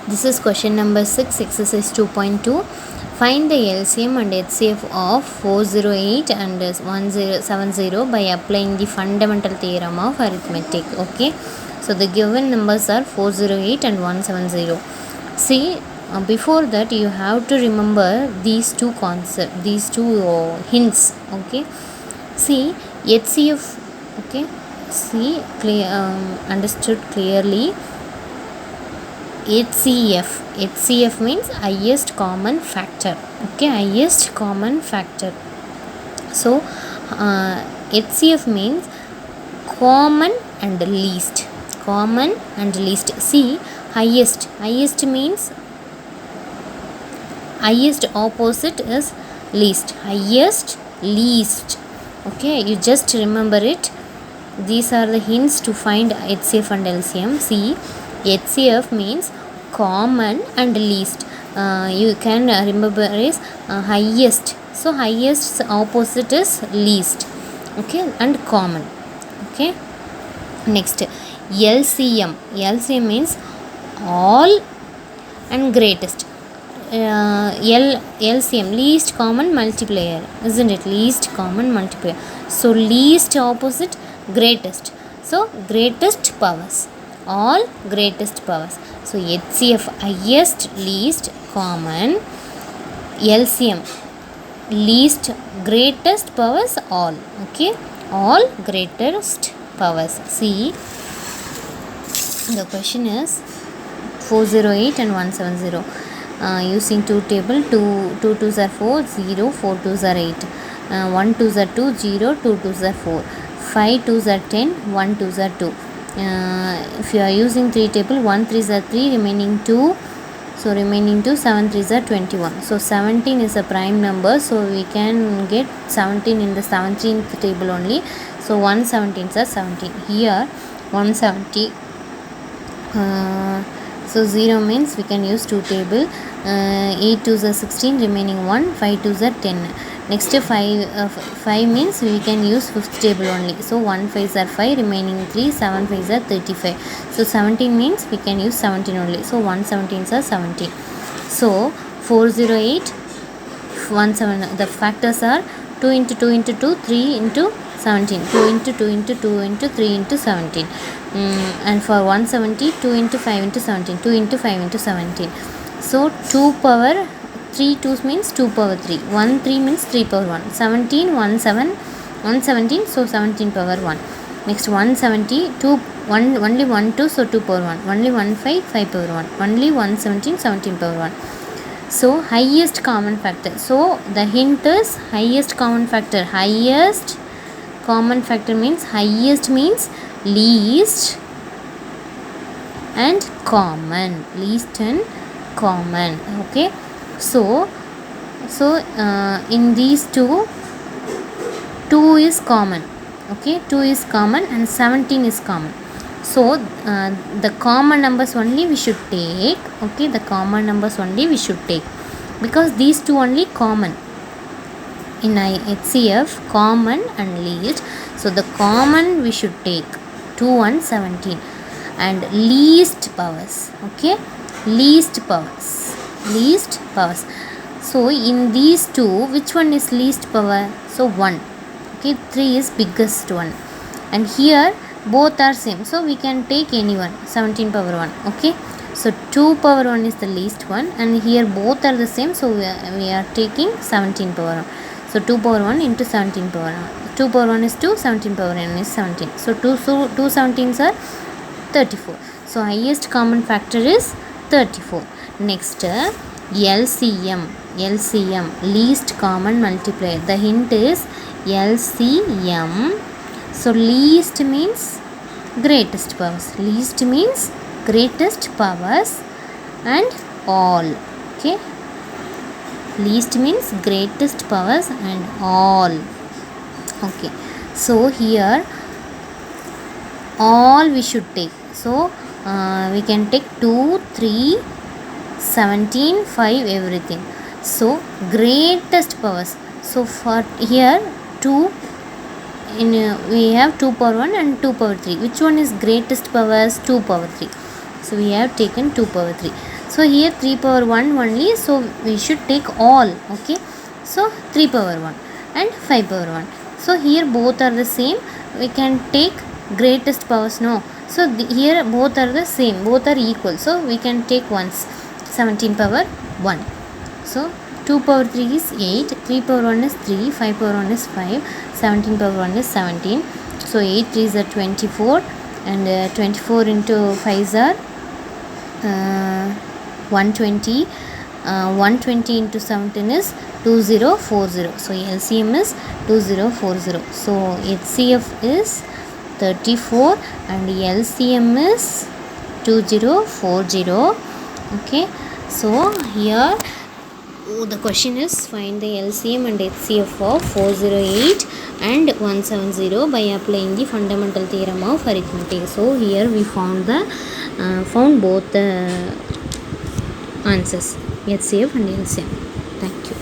This is question number 6, exercise 2.2. Find the LCM and HCF of 408 and 1070 by applying the fundamental theorem of arithmetic. Okay, so the given numbers are 408 and 170. See, before that you have to remember these two concepts, these two hints. Okay, see HCF. Okay, see clear, understood clearly. HCF means highest common factor. Okay, highest common factor. So HCF means common and least. See, highest means highest opposite is least. Highest, least. Okay, you just remember it. These are the hints to find HCF and LCM. See, HCF means common and least. You can remember is highest. So highest opposite is least. Okay, and common. Okay, next LCM. LCM means all and greatest. LCM, least common multiplier, isn't it? Least common multiplier. So least opposite greatest. So greatest powers, all greatest powers. So HCF, highest, least, common. LCM, least, greatest powers, all. Okay, all greatest powers. See, the question is 408 and 170. Using two table, 2 2s are 4, 0, 4 2s are 8, 1 2s are 2, 0, 2 2s are 4, 5 2s are 10, 1 2s are 2. If you are using 3 table, 1 3s are 3, remaining 2, so remaining 2, 7 3s are 21. So 17 is a prime number, so we can get 17 in the 17th table only. So 117s are 17. Here 170. So 0 means we can use 2 table. 8 2s are 16, remaining 1, 5 2s are 10. Next 5 means we can use 5th table only. So 1 5s are 5, remaining 3, 7 5s are 35. So 17 means we can use 17 only. So 117s are 17. So 408, 17. The factors are 2 into 2 into 2, 3 into 17, 2 into 2 into 2 into 3 into 17. And for 170, 2 into 5 into 17, 2 into 5 into 17. So 2 power 3 2s means 2 power 3, 1 3 means 3 power 1, 17 1 7 117, so 17 power 1. Next 170, 2 1 only 1 2, so 2 power 1, only 1 5 5 power 1, only 117 17 power 1. So highest common factor. So the hint is highest common factor. Highest common factor means least and common. Least and common. Okay, so in these two, 2 is common. Okay, 2 is common and 17 is common. So the common numbers only we should take. Okay, the common numbers only we should take, because these two only common in HCF, common and least. So the common we should take 2 and 17, and least powers. Okay, least powers. So in these two, which one is least power? So 1. Okay, 3 is biggest one, and here both are same, so we can take any one. 17 power 1. Okay, so 2 power 1 is the least one, and here both are the same, so we are taking 17 power 1. So 2 power 1 into 17 power 1. 2 power 1 is 2, 17 power 1 is 17. So 2 17s are 34. So highest common factor is 34. Next LCM, least common multiplier. The hint is LCM. So least means greatest powers. And all. Okay, least means greatest powers and all. Okay, so here all we should take. So we can take 2 3 17 5 everything. So greatest powers. So for here 2 in we have 2 power 1 and 2 power 3. Which one is greatest powers? 2 power 3. So we have taken 2 power 3. So here 3 power 1 only, so we should take all. Okay, so 3 power 1 and 5 power 1. So here both are the same, we can take greatest powers. No, so here both are the same, both are equal, so we can take once. 17 power 1. So 2 power 3 is 8, 3 power 1 is 3, 5 power 1 is 5, 17 power 1 is 17. So 8 3s are 24, and 24 into 5s are 120. 120 into 17 is 2040. So LCM is 2040. So HCF is 34 and LCM is 2040. Okay, so here the question is find the LCM and HCF of 408 and 170 by applying the fundamental theorem of arithmetic. So here we found both the answers, HCF and LCM. Thank you.